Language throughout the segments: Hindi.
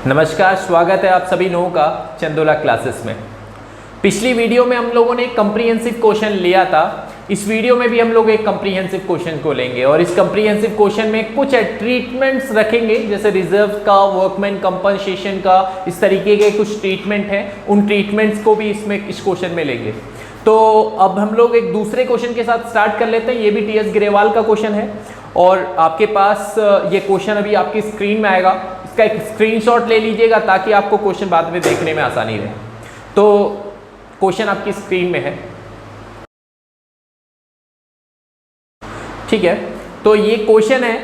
नमस्कार, स्वागत है आप सभी लोगों का चंदोला क्लासेस में। पिछली वीडियो में हम लोगों ने एक कम्प्रीहेंसिव क्वेश्चन लिया था। इस वीडियो में भी हम लोग एक कम्प्रीहेंसिव क्वेश्चन को लेंगे और इस कम्प्रीहेंसिव क्वेश्चन में कुछ ट्रीटमेंट्स रखेंगे, जैसे रिजर्व का, वर्कमैन कंपनसेशन का, इस तरीके के कुछ ट्रीटमेंट हैं। उन ट्रीटमेंट्स को भी इस क्वेश्चन में लेंगे। तो अब हम लोग एक दूसरे क्वेश्चन के साथ स्टार्ट कर लेते हैं। ये भी टी.एस. ग्रेवाल का क्वेश्चन है और आपके पास ये क्वेश्चन अभी आपकी स्क्रीन में आएगा। इसका एक स्क्रीनशॉट ले लीजिएगा ताकि आपको क्वेश्चन बाद में देखने में आसानी रहे। तो क्वेश्चन आपकी स्क्रीन में है, ठीक है। तो ये क्वेश्चन है,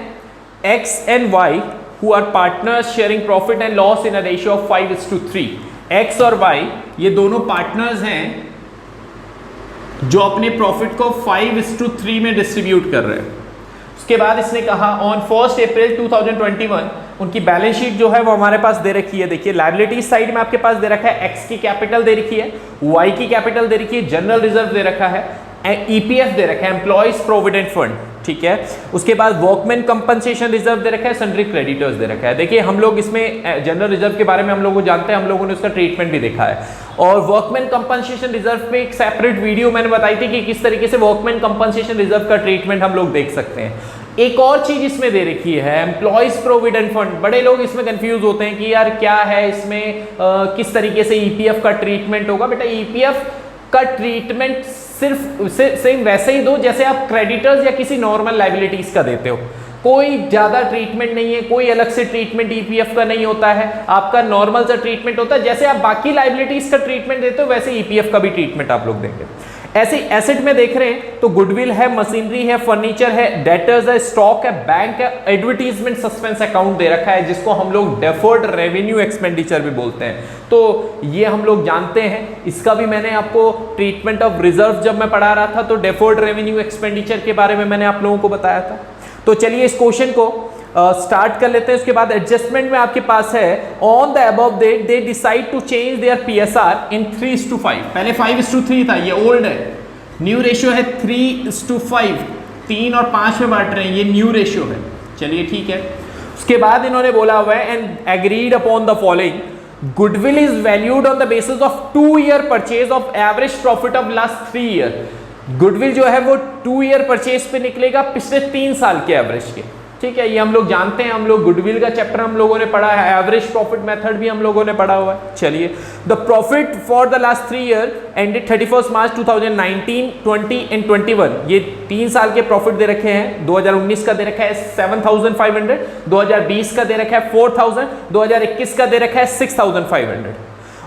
X and Y who are partners sharing profit and loss in a ratio of 5:3। X और वाई ये दोनों पार्टनर्स हैं जो अपने प्रॉफिट को 5:3 में डिस्ट्रीब्यूट कर रहे हैं। उसके बाद इसने कहा ऑन 1 अप्रैल 2021 उनकी बैलेंस शीट जो है वो हमारे पास दे रखी है। देखिए लायबिलिटीज साइड में आपके पास दे रखा है, एक्स की कैपिटल दे रखी है, वाई की कैपिटल दे रखी है, जनरल रिजर्व दे रखा है, ईपीएफ दे रखा है, एम्प्लॉयज प्रोविडेंट फंड, ठीक है। उसके बाद वर्कमैन कंपनसेशन रिजर्व दे रखा है, सन्ड्री क्रेडिटर्स दे रखा है। देखिए हम लोग इसमें जनरल रिजर्व के बारे में हम लोग को जानते हैं, हम लोगों ने उसका ट्रीटमेंट भी देखा है। और वर्कमैन कंपनसेशन रिजर्व पे एक सेपरेट वीडियो मैंने बताई थी कि किस तरीके से वर्कमैन कंपनसेशन रिजर्व का ट्रीटमेंट हम लोग देख सकते हैं। एक और चीज इसमें दे रखी है, एम्प्लॉयज प्रोविडेंट फंड। बड़े लोग इसमें कंफ्यूज होते हैं कि यार क्या है इसमें, किस तरीके से ईपीएफ का ट्रीटमेंट होगा। बेटा ईपीएफ का ट्रीटमेंट सिर्फ सेम वैसे ही दो जैसे आप क्रेडिटर्स या किसी नॉर्मल लायबिलिटीज का देते हो। कोई ज्यादा ट्रीटमेंट नहीं है, कोई अलग से ट्रीटमेंट ईपीएफ का नहीं होता है। आपका नॉर्मल सा ट्रीटमेंट होता है, जैसे आप बाकी लायबिलिटीज का ट्रीटमेंट देते हो वैसे ईपीएफ का भी ट्रीटमेंट आप लोग देंगे। ऐसे एसेट में देख रहे हैं तो गुडविल है, मशीनरी है, फर्नीचर है, डेटर्स है, स्टॉक है, बैंक है, एडवर्टीजमेंट सस्पेंस अकाउंट दे रखा है जिसको हम लोग डेफर्ड रेवेन्यू एक्सपेंडिचर भी बोलते हैं। तो ये हम लोग जानते हैं। इसका भी मैंने आपको ट्रीटमेंट ऑफ रिजर्व जब मैं पढ़ा रहा था तो डेफर्ड रेवेन्यू एक्सपेंडिचर के बारे में मैंने आप लोगों को बताया था। तो चलिए इस क्वेश्चन को स्टार्ट कर लेते हैं। उसके बाद एडजस्टमेंट में आपके पास है, on the above date they decide to change their PSR in 3:5। पहले 5:3 था, ये ओल्ड है। न्यू रेशियो है 3:5, 3 और 5 में बांट रहे हैं, ये न्यू रेशियो है। चलिए ठीक है। उसके बाद इन्होंने बोला हुआ है and agreed upon the following, goodwill is valued on the basis of 2 year purchase of average profit of last 3 year. Goodwill जो है वो 2 ईयर परचेज पे निकलेगा, पिछले 3 साल के एवरेज के, ठीक है। ये हम लोग जानते हैं, हम लोग गुडविल का चैप्टर हम लोगों ने पढ़ा है, एवरेज प्रॉफिट मेथड भी हम लोगों ने पढ़ा हुआ है। चलिए, the profit for the last 3 year ended 31 March 2019, 20 and 21, ये 3 साल के प्रॉफिट दे रखे हैं। 2019 का दे रखा है 7,500, 2020 का दे रखा है 4,000, 2021 का दे रखा है 6,500।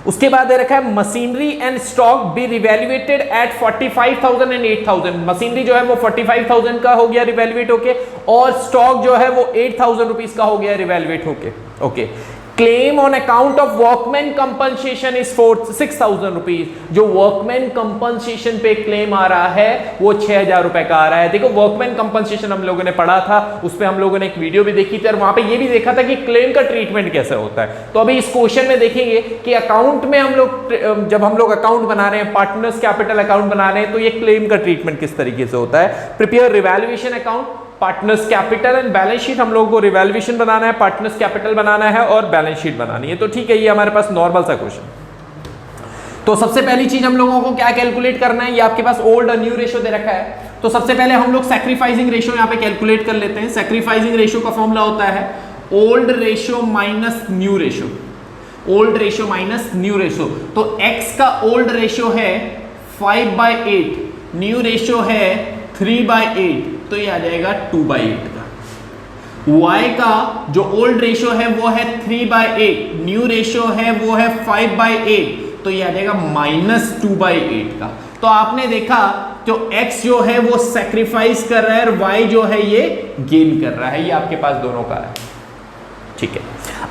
उसके बाद दे रखा है machinery and stock be revalued at 45,000 and 8,000। Machinery जो है वो 45,000 का हो गया रिवैल्यूएट होके, और स्टॉक जो है वो 8,000 रुपीज का हो गया रिवैल्यूएट होके। Okay, claim on account of workman compensation is 6,000 rupees. जो वर्कमैन कंपनसेशन पे क्लेम आ रहा है वो 6,000 रुपए का आ रहा है। देखो वर्कमैन कंपनसेशन हम लोगों ने पढ़ा था, उस पर हम लोगों ने एक वीडियो भी देखी थी और वहां पे ये भी देखा था कि क्लेम का ट्रीटमेंट कैसे होता है। तो अभी इस क्वेश्चन में देखेंगे कि अकाउंट में हम लोग, जब हम लोग अकाउंट बना रहे हैं, पार्टनर्स कैपिटल अकाउंट बना रहे हैं, तो ये क्लेम का ट्रीटमेंट किस तरीके से होता है। Prepare revaluation account, partners capital and balance sheet. हम लोगों को रिवैल्यूएशन बनाना है, पार्टनर्स कैपिटल बनाना है और बैलेंस शीट बनानी है। तो ठीक है, ये हमारे पास नॉर्मल सा क्वेश्चन। तो सबसे पहली चीज हम लोगों को क्या कैलकुलेट करना है, ये आपके पास ओल्ड और न्यू रेशियो दे रखा है। तो सबसे पहले हम लोग सैक्रिफाइसिंग रेशियो यहाँ पे कैलकुलेट कर लेते हैं। सैक्रिफाइसिंग रेशियो का फॉर्मूला होता है old ratio minus new ratio, old ratio minus new ratio. तो x का ओल्ड रेशियो है 5/8, न्यू रेशियो है 3/8, तो ये आ जाएगा 2/8 का। y का जो ओल्ड रेशियो है वो है 3/8, न्यू रेशियो है वो है 5/8, तो ये आ जाएगा -2/8 का। तो आपने देखा तो x जो है वो सैक्रिफाइस कर रहा है और y जो है ये गेन कर रहा है। ये आपके पास दोनों का है, ठीक है।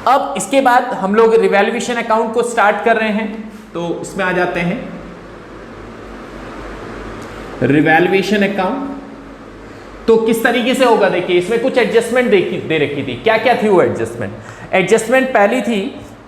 अब इसके बाद हम लोग रिवैल्यूएशन अकाउंट को स्टार्ट कर रहे हैं, तो इसमें आ जाते हैं। रिवैल्यूएशन अकाउंट तो किस तरीके से होगा, देखिए इसमें कुछ एडजस्टमेंट दे रखी थी। क्या क्या थी वो एडजस्टमेंट? एडजस्टमेंट पहली थी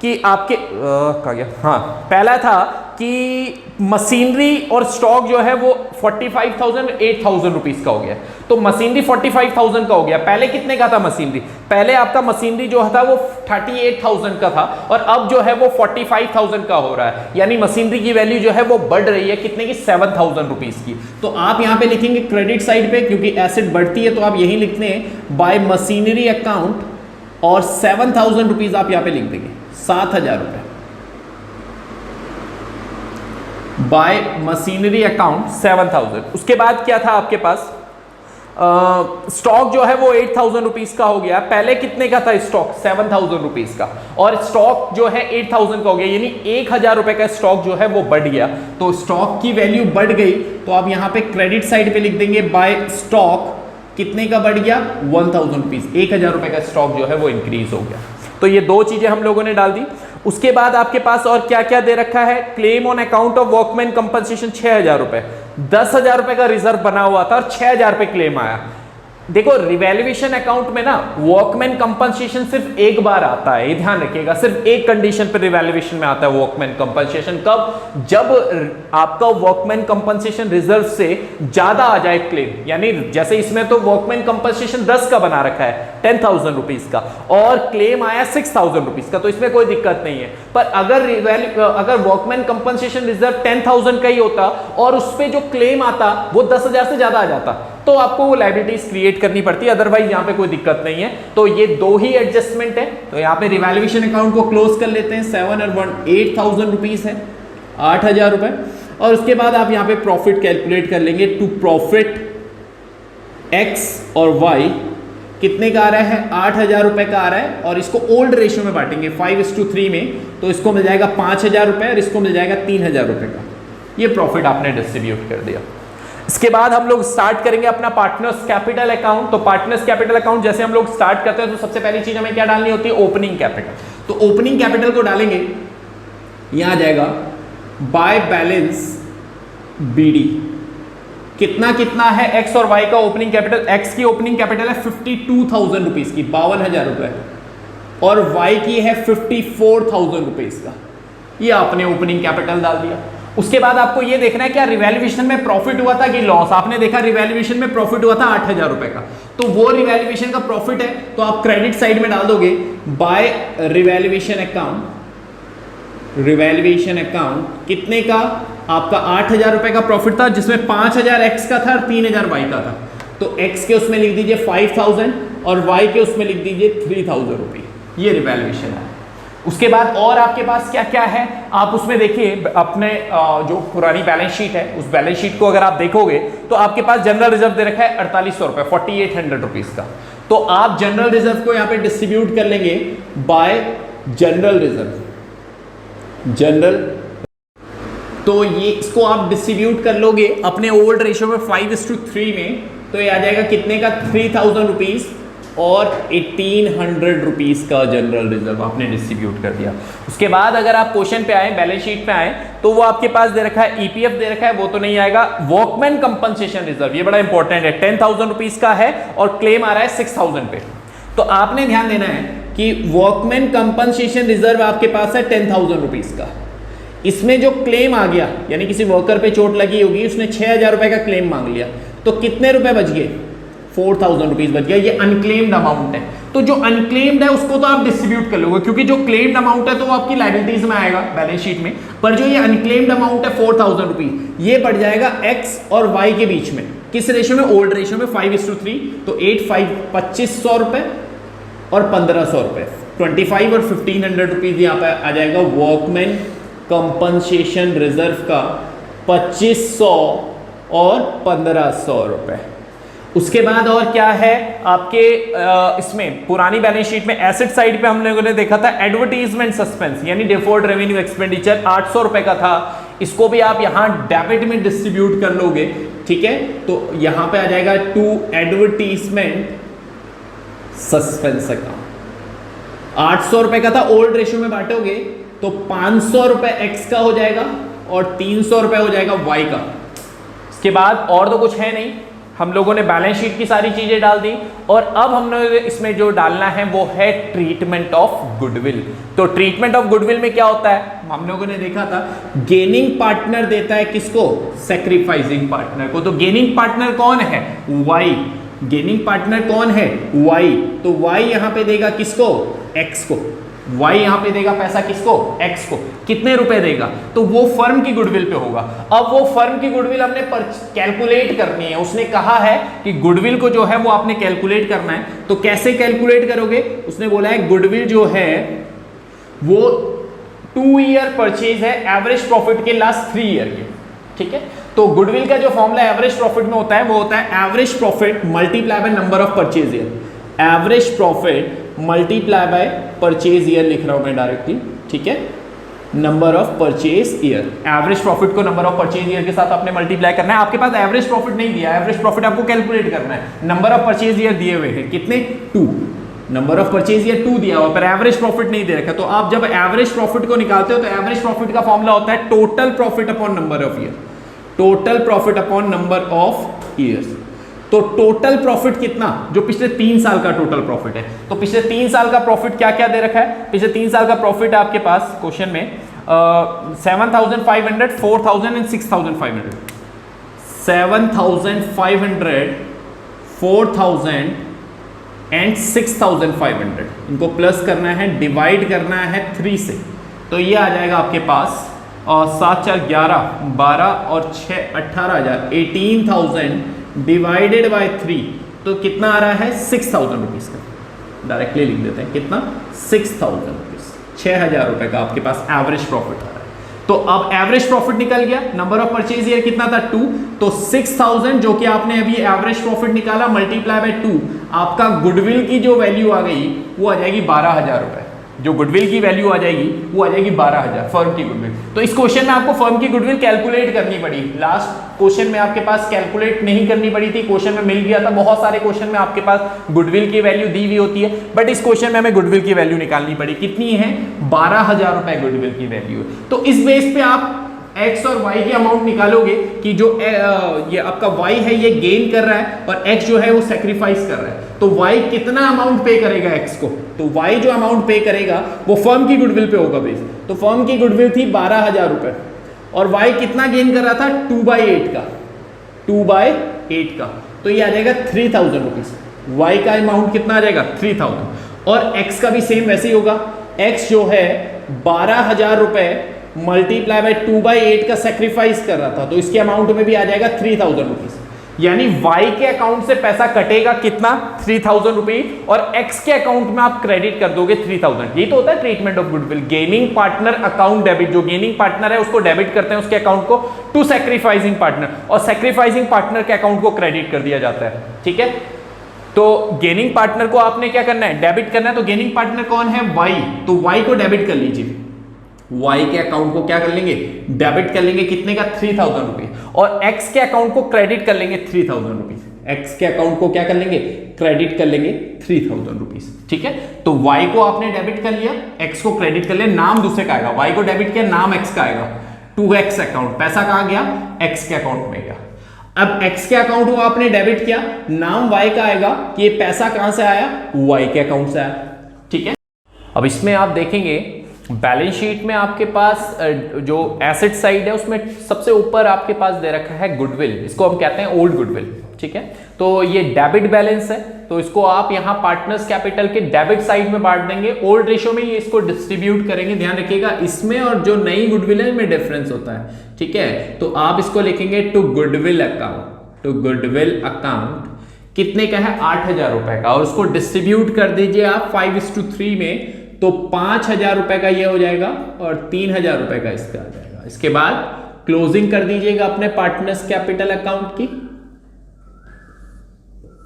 कि आपके क्या गया, हाँ, पहला था कि मशीनरी और स्टॉक जो है वो 45,000 8,000 रुपीज का हो गया। तो मशीनरी 45,000 का हो गया। पहले कितने का था मशीनरी? पहले आपका मशीनरी जो था वो 38,000 का था और अब जो है वो 45,000 का हो रहा है, यानी मशीनरी की वैल्यू जो है वो बढ़ रही है। कितने की? 7,000 रुपीज की। तो आप यहां पे लिखेंगे क्रेडिट साइड पे, क्योंकि एसेट बढ़ती है तो आप यही लिखते हैं बाय मशीनरी अकाउंट और 7,000 रुपीज आप यहां पे लिख देंगे, 7,000 रुपए बाय मशीनरी अकाउंट 7,000। उसके बाद क्या था आपके पास? स्टॉक जो है वो 8,000 रुपीज का हो गया। पहले कितने का था स्टॉक? 7,000 रुपीज का, और स्टॉक जो है 8,000 का हो गया, यानी 1,000 रुपए का स्टॉक जो है वो बढ़ गया। तो स्टॉक की वैल्यू बढ़ गई तो आप यहां पे क्रेडिट साइड पे लिख देंगे बाय स्टॉक कितने का बढ़ गया? 1,000 रुपीज, 1,000 रुपए का स्टॉक जो है वो इंक्रीज हो गया। तो ये दो चीजें हम लोगों ने डाल दी। उसके बाद आपके पास और क्या क्या दे रखा है? Claim on account of workman compensation 6,000 रुपए, 10,000 रुपए का रिजर्व बना हुआ था और 6,000 रुपए क्लेम आया। देखो रिवैल्यूएशन अकाउंट में ना वर्कमैन कंपनसेशन सिर्फ एक बार आता है, ये ध्यान रखिएगा। सिर्फ एक कंडीशन पर रिवैल्यूएशन में आता है वर्कमैन कंपनसेशन। कब? जब आपका वर्कमैन कंपनसेशन रिजर्व से ज्यादा आ जाए क्लेम, यानी जैसे इसमें तो वर्कमैन कंपनसेशन 10 का बना रखा है, 10,000 रुपीज का, और क्लेम आया 6,000 रुपीज का, तो इसमें कोई दिक्कत नहीं है। पर अगर वर्कमैन कंपनसेशन रिजर्व 10,000 का ही होता और उस पर जो क्लेम आता वो 10,000 से ज्यादा आ जाता, तो आपको वो लायबिलिटीज क्रिएट करनी पड़ती है। अदरवाइज यहां पे कोई दिक्कत नहीं है। तो ये दो ही एडजस्टमेंट है। तो यहां पे रिवैल्यूएशन अकाउंट को क्लोज कर लेते हैं। 7 और 1 8,000 रुपीज है, 8,000 रुपए। और उसके बाद आप यहां पे प्रॉफिट कैलकुलेट कर लेंगे। टू प्रॉफिट एक्स और वाई कितने का आ रहा है? 8,000 रुपए का आ रहा है, और इसको ओल्ड रेशियो में बांटेंगे 5:3 में, तो इसको मिल जाएगा 5,000 रुपए और इसको मिल जाएगा 3,000 रुपए का। ये प्रॉफिट आपने डिस्ट्रीब्यूट कर दिया। इसके बाद हम लोग स्टार्ट करेंगे अपना पार्टनर्स कैपिटल अकाउंट। तो पार्टनर्स कैपिटल अकाउंट जैसे हम लोग स्टार्ट करते हैं तो सबसे पहली चीज हमें क्या डालनी होती है? Opening capital. तो ओपनिंग कैपिटल को डालेंगे, यहां आ जाएगा बाय बैलेंस बीडी। कितना कितना है एक्स और वाई का ओपनिंग कैपिटल? एक्स की ओपनिंग कैपिटल है 52,000 रुपीज की, 52,000 रुपए, और वाई की है 54,000 रुपीज का। ये आपने ओपनिंग कैपिटल डाल दिया। उसके बाद आपको ये देखना है क्या रिवैल्यूएशन में प्रॉफिट हुआ था कि लॉस। आपने देखा रिवैल्यूएशन में प्रॉफिट हुआ था 8,000 रुपए का, तो वो रिवैल्यूएशन का प्रॉफिट है तो आप क्रेडिट साइड में डाल दोगे by revaluation account. Revaluation account कितने का? आपका 8,000 रुपए का प्रॉफिट था, जिसमें 5,000 एक्स का था और 3,000 वाई का था। तो एक्स के उसमें लिख दीजिए 5,000 और वाई के उसमें लिख दीजिए 3,000 रुपये। ये रिवैल्यूएशन है। उसके बाद और आपके पास क्या क्या है आप उसमें देखिए। अपने जो पुरानी बैलेंस शीट है उस बैलेंस शीट को अगर आप देखोगे तो आपके पास जनरल रिजर्व दे रखा है 4,800 रुपए, 4,800 रुपीज का। तो आप जनरल रिजर्व को यहां पे डिस्ट्रीब्यूट कर लेंगे बाय जनरल रिजर्व। जनरल, तो ये इसको आप डिस्ट्रीब्यूट कर लोगे अपने ओल्ड रेशियो में 5:3 में, तो ये आ जाएगा कितने का? 3,000 रुपीज और 1,800 रुपीज का जनरल रिजर्व आपने डिस्ट्रीब्यूट कर दिया। उसके बाद अगर आप क्वेश्चन पे आए, बैलेंस शीट पे आए, तो वो आपके पास दे रखा है ईपीएफ दे रखा है, वो तो नहीं आएगा। वर्कमैन कंपनसेशन रिजर्व, ये बड़ा इंपॉर्टेंट है, 10,000 रुपीज का है और क्लेम आ रहा है 6,000 पे। तो आपने ध्यान देना है कि वर्कमैन कंपनसेशन रिजर्व आपके पास है 10,000 रुपीज का। इसमें जो क्लेम आ गया, यानी किसी वर्कर पे चोट लगी होगी, उसने 6,000 रुपए का क्लेम मांग लिया, तो कितने रुपए बच गए? 4,000 रुपीज बच गया। ये अनक्लेम्ड अमाउंट है। तो जो अनक्लेम्ड है उसको तो आप डिस्ट्रीब्यूट कर लोगे, क्योंकि जो क्लेम्ड अमाउंट है तो वो आपकी लायबिलिटीज में आएगा बैलेंस शीट में, पर जो ये अनक्लेम्ड अमाउंट है 4,000 रुपीज, ये बढ़ जाएगा एक्स और वाई के बीच में। किस रेशियो में? ओल्ड रेशियो में 5:3। तो 2500 रुपए और 1,500 रुपए, 25 और 1,500 रुपीज यहाँ पे आ जाएगा वर्कमैन कंपनसेशन रिजर्व का 2,500 और 1,500 रुपए। उसके बाद और क्या है आपके इसमें पुरानी बैलेंस शीट में एसेट साइड पे हम लोगों ने देखा था एडवर्टीजमेंट सस्पेंस, यानी डिफर्ड रेवेन्यू एक्सपेंडिचर 800 रुपए का था। इसको भी आप यहां डेबिट में डिस्ट्रीब्यूट कर लोगे, ठीक है। तो यहां पे आ जाएगा टू एडवर्टीजमेंट सस्पेंस अकाउंट। 800 रुपए का था, ओल्ड रेशियो में बांटोगे तो 500 रुपए एक्स का हो जाएगा और 300 रुपए हो जाएगा वाई का। इसके बाद और तो कुछ है नहीं, हम लोगों ने बैलेंस शीट की सारी चीजें डाल दी और अब हमने इसमें जो डालना है वो है ट्रीटमेंट ऑफ गुडविल। तो ट्रीटमेंट ऑफ गुडविल में क्या होता है, हम लोगों ने देखा था गेनिंग पार्टनर देता है किसको, सैक्रिफाइसिंग पार्टनर को। तो गेनिंग पार्टनर कौन है, वाई। गेनिंग पार्टनर कौन है, वाई। तो वाई यहां पे देगा किसको, एक्स को। वाई यहां पे देगा पैसा किसको, एक्स को। कितने रुपए देगा, तो वो फर्म की गुडविल पे होगा। अब वो फर्म की गुडविल हमने कैलकुलेट करनी है। उसने कहा है कि गुडविल को जो है वो आपने कैलकुलेट करना है। तो कैसे कैलकुलेट करोगे, उसने बोला है गुडविल जो है वो 2 ईयर परचेज है एवरेज प्रॉफिट के लास्ट 3 ईयर के, ठीक है। तो गुडविल का जो फॉर्मूला एवरेज प्रॉफिट में होता है वो होता है average profit multiply by number of purchase year. Average profit multiply by purchase year लिख रहा हूं मैं डायरेक्टली, ठीक है। Number of purchase year, average profit को नंबर ऑफ परचेज ईयर के साथ आपने मल्टीप्लाई करना है। आपके पास एवरेज प्रॉफिट नहीं दिया, एवरेज प्रॉफिट आपको कैलकुलेट करना है। नंबर ऑफ परचेज ईयर दिए हुए हैं कितने, 2। नंबर ऑफ परचेज ईयर 2 दिया हुआ, पर एवरेज प्रॉफिट नहीं दे रखा। तो आप जब एवरेज प्रॉफिट को निकालते हो तो एवरेज प्रॉफिट का फॉर्मूला होता है total profit upon number of year. Total profit upon number of years. तो टोटल प्रॉफिट कितना, जो पिछले 3 साल का टोटल प्रॉफिट है। तो पिछले 3 साल का प्रॉफिट क्या क्या दे रखा है, पिछले 3 साल का प्रॉफिट है आपके पास क्वेश्चन में 7,500, 4,000 एंड 6,500। 7,500, 4,000 एंड 6,500, इनको प्लस करना है, डिवाइड करना है 3 से। तो ये आ जाएगा आपके पास 7 4 11, 12 और 6 18,000, 18,000 डिवाइडेड बाय 3। तो कितना आ रहा है, 6,000 रुपीज का। डायरेक्टली लिख देते हैं कितना, 6,000 रुपीज, 6,000 रुपए का आपके पास एवरेज प्रॉफिट आ रहा है। तो अब एवरेज प्रॉफिट निकल गया, नंबर ऑफ परचेज ईयर कितना था, 2। तो 6,000 जो कि आपने अभी एवरेज प्रॉफिट निकाला मल्टीप्लाई बाय 2, आपका गुडविल की जो वैल्यू आ गई वो आ जाएगी 12,000 रुपए। जो गुडविल की वैल्यू आ जाएगी वो आ जाएगी 12,000 फर्म की गुडविल। तो इस क्वेश्चन में आपको फर्म की गुडविल कैलकुलेट करनी पड़ी। लास्ट क्वेश्चन में आपके पास कैलकुलेट नहीं करनी पड़ी थी, क्वेश्चन में मिल गया था। बहुत सारे क्वेश्चन में आपके पास गुडविल की वैल्यू दी हुई होती है, बट इस क्वेश्चन में हमें गुडविल की वैल्यू निकालनी पड़ी। कितनी है, 12,000 रुपए गुडविल की वैल्यू है। तो इस बेस पे आप x और y की अमाउंट निकालोगे कि जो ये आपका y है ये गेन कर रहा है और x जो है वो सैक्रिफाइस कर रहा है। तो y कितना अमाउंट पे करेगा x को, तो y जो अमाउंट पे करेगा वो फर्म की गुडविल पे होगा बेस। तो फर्म की गुडविल थी 12,000 रुपए और y कितना गेन कर रहा था, 2/8 का, 2/8 का। तो ये आ जाएगा 3,000 रुपीज। y का अमाउंट कितना आ जाएगा, 3,000। और x का भी सेम वैसे ही होगा। x जो है 12,000 रुपए मल्टीप्लाई बाय 2/8 का सैक्रिफाइस कर रहा था, तो इसके अमाउंट में भी आ जाएगा 3,000 रुपीज। यानी y के अकाउंट से पैसा कटेगा कितना, 3,000 रुपीज, और x के अकाउंट में आप क्रेडिट कर दोगे 3,000। यही तो होता है treatment of goodwill. Gaining partner account debit, जो गेनिंग पार्टनर है उसको डेबिट करते हैं उसके अकाउंट को टू सैक्रिफाइसिंग पार्टनर, और सैक्रिफाइसिंग पार्टनर के अकाउंट को क्रेडिट कर दिया जाता है, ठीक है। तो गेनिंग पार्टनर को आपने क्या करना है, डेबिट करना है। तो गेनिंग पार्टनर कौन है, y। तो y को डेबिट कर लीजिए, y के अकाउंट को क्या कर लेंगे, डेबिट कर लेंगे, कितने का, 3,000 रुपीज। और x के अकाउंट को क्रेडिट कर लेंगे 3,000 रुपीज। x के अकाउंट को क्या कर लेंगे, क्रेडिट कर लेंगे 3,000 रुपीज, ठीक है। तो y को आपने डेबिट कर लिया, x को क्रेडिट कर लिया, नाम दूसरे का आएगा। y को डेबिट किया, नाम x का आएगा, 2x अकाउंट, पैसा कहां गया, x के अकाउंट में गया। अब x के अकाउंट को आपने डेबिट किया, नाम y का आएगा कि ये पैसा कहां से आया, y के अकाउंट से आया, ठीक है। अब इसमें आप देखेंगे बैलेंस शीट में आपके पास जो एसेट साइड है उसमें सबसे ऊपर आपके पास दे रखा है गुडविल, इसको हम कहते हैं ओल्ड गुडविल, ठीक है। तो ये डेबिट बैलेंस है, तो इसको आप यहां पार्टनर्स कैपिटल के डेबिट साइड में बांट देंगे, ओल्ड रेशियो में ये इसको डिस्ट्रीब्यूट करेंगे। ध्यान रखिएगा इसमें और जो नई गुडविल है इनमें डिफरेंस होता है, ठीक है। तो आप इसको लिखेंगे to goodwill account, to goodwill account कितने का है, 8,000 रुपए का, और उसको डिस्ट्रीब्यूट कर दीजिए आप 5:3 में। तो 5,000 रुपए का ये हो जाएगा और 3,000 रुपए का इसका आ जाएगा। इसके बाद क्लोजिंग कर दीजिएगा अपने पार्टनर्स कैपिटल अकाउंट की।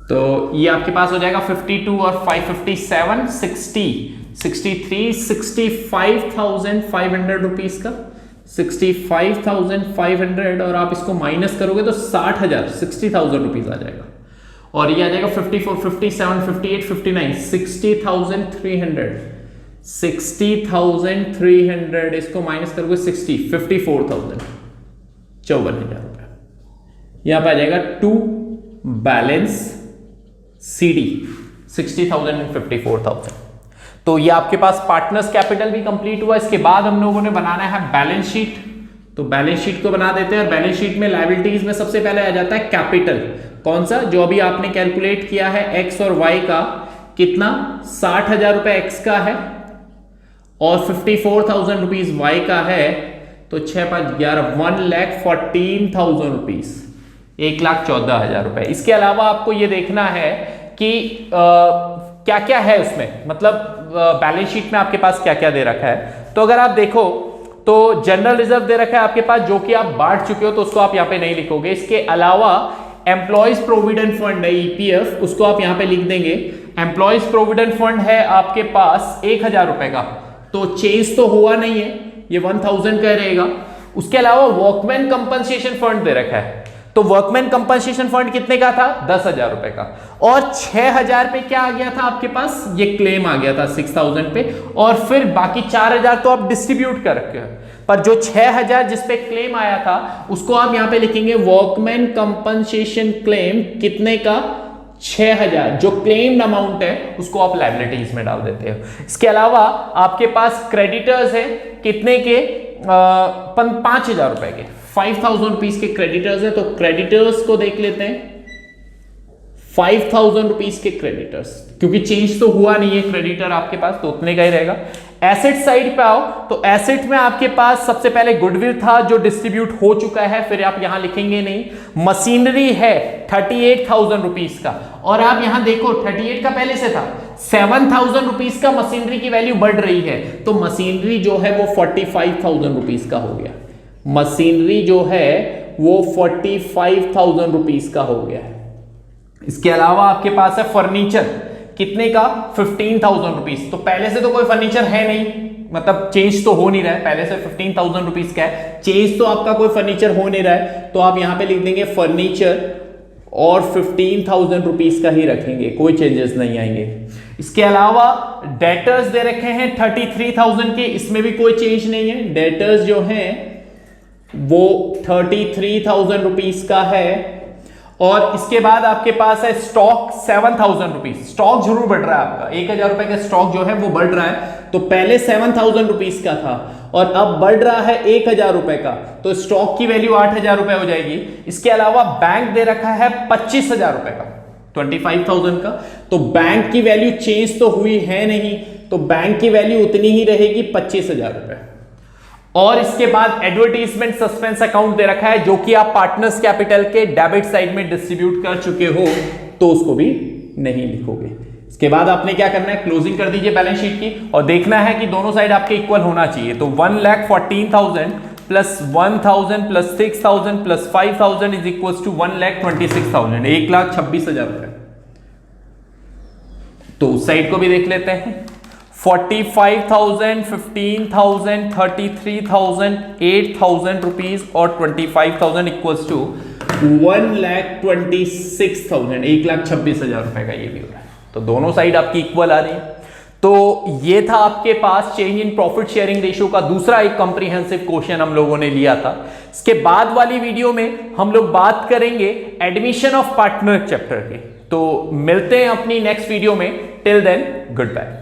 तो ये आपके पास हो जाएगा 52 और 557, 60, 63, 65,500 रुपीज का, 65,500, और आप इसको माइनस करोगे तो 60,000, 60,000 रुपीज आ जाएगा। और ये आ जाएगा 54, 57, 58, 59, 60,300, 60,300, इसको माइनस करोगे 60, 54,000, 54,000 रुपए। यहां पे आ जाएगा 2 बैलेंस CD 60,000 एंड 54,000। तो ये आपके पास पार्टनर्स कैपिटल भी कंप्लीट हुआ। इसके बाद हम लोगों ने बनाना है बैलेंस शीट। तो बैलेंस शीट को बना देते हैं और बैलेंस शीट में लायबिलिटीज में सबसे पहले आ जाता है कैपिटल। कौन सा? जो अभी आपने कैलकुलेट किया है एक्स और वाई का, कितना? 60,000 रुपए एक्स का है और 54,000 रुपीज वाई का है। तो 6 5 11 1,14,000 रुपीज, 1,14,000 रुपए। इसके अलावा आपको ये देखना है कि क्या क्या है उसमें, मतलब बैलेंस शीट में आपके पास क्या क्या दे रखा है। तो अगर आप देखो तो जनरल रिजर्व दे रखा है आपके पास, जो कि आप बांट चुके हो तो उसको आप यहां पे नहीं लिखोगे। इसके अलावा एम्प्लॉयज प्रोविडेंट फंड है ईपीएफ, उसको आप यहां पे लिख देंगे। एम्प्लॉयज प्रोविडेंट फंड है आपके पास 1,000 रुपए का, तो चेंज तो हुआ नहीं है, ये 1,000 का रहेगा। उसके अलावा वर्कमैन कंपनसेशन फंड दे रखा है, तो वर्कमैन कंपनसेशन फंड कितने का था? 10,000 रुपए का। और 6,000 पे क्या आ गया था आपके पास? ये क्लेम आ गया था 6,000 पे, और फिर बाकी 4,000 तो आप डिस्ट्रीब्यूट कर रखे हैं, पर जो 6,000 जिस पे क्लेम आया था उसको आप यहां पे लिखेंगे वर्कमैन कंपनसेशन क्लेम, कितने का? 6,000। जो क्लेम्ड अमाउंट है उसको आप लायबिलिटीज में डाल देते हो। इसके अलावा आपके पास क्रेडिटर्स है, कितने के? 5,000 रुपए के, 5,000 रुपीज के क्रेडिटर्स है। तो क्रेडिटर्स को देख लेते हैं, 5,000 रुपीज के क्रेडिटर्स, क्योंकि चेंज तो हुआ नहीं है क्रेडिटर आपके पास, तो उतने का ही रहेगा। एसेट साइड पे आओ तो एसेट में आपके पास सबसे पहले गुडविल था जो डिस्ट्रीब्यूट हो चुका है, फिर आप यहां लिखेंगे नहीं। मशीनरी है 38,000 रुपीज का, और आप यहां देखो 38 का पहले से था, 7,000 रुपीज का मशीनरी की वैल्यू बढ़ रही है, तो मशीनरी जो है वो 45,000 रुपीज का हो गया। मशीनरी जो है वो 45,000 रुपीज का हो गया है। इसके अलावा आपके पास है फर्नीचर, कितने का? 15,000 रुपीज। तो पहले से तो कोई फर्नीचर है नहीं, मतलब चेंज तो हो नहीं रहा है, पहले से 15,000 रुपीज का है, चेंज तो आपका कोई फर्नीचर हो नहीं रहा है, तो आप यहां पे लिख देंगे फर्नीचर और 15,000 रुपीज का ही रखेंगे, कोई चेंजेस नहीं आएंगे। इसके अलावा डेटर्स दे रखे हैं 33,000 के, इसमें भी कोई चेंज नहीं है। डेटर्स जो हैं वो 33,000 रुपीज का है। और इसके बाद आपके पास है स्टॉक 7,000 रुपीज। स्टॉक जरूर बढ़ रहा है आपका, 1,000 रुपए का स्टॉक जो है वो बढ़ रहा है। तो पहले 7,000 रुपीज का था और अब बढ़ रहा है 1,000 रुपए का, तो स्टॉक की वैल्यू 8,000 रुपए हो जाएगी। इसके अलावा बैंक दे रखा है 25,000 रुपए का, 25,000 का, तो बैंक की वैल्यू चेंज तो हुई है नहीं, तो बैंक की वैल्यू उतनी ही रहेगी 25,000 रुपए। और इसके बाद एडवर्टीजमेंट सस्पेंस अकाउंट दे रखा है, जो कि आप पार्टनर्स कैपिटल के डेबिट साइड में डिस्ट्रीब्यूट कर चुके हो, तो उसको भी नहीं लिखोगे। इसके बाद आपने क्या करना है? क्लोजिंग कर दीजिए बैलेंस शीट की, और देखना है कि दोनों साइड आपके इक्वल होना चाहिए। तो 1,14,000 plus 1,000 plus 6,000 plus 5,000 is equal to 1,26,000, 1,26,000 रुपए। तो उस साइड को भी देख लेते हैं। 45,000, 15,000, 33,000, 8,000 रुपीज और 25,000 इक्वल्स टू 1,26,000, 1,26,000 रुपए का ये भी हो रहा है। तो दोनों साइड आपकी इक्वल आ रही है। तो ये था आपके पास change in profit sharing ratio का दूसरा एक कॉम्प्रिहेंसिव क्वेश्चन हम लोगों ने लिया था। इसके बाद वाली वीडियो में हम लोग बात करेंगे एडमिशन ऑफ पार्टनर चैप्टर की। तो मिलते हैं अपनी नेक्स्ट वीडियो में। Till then good bye.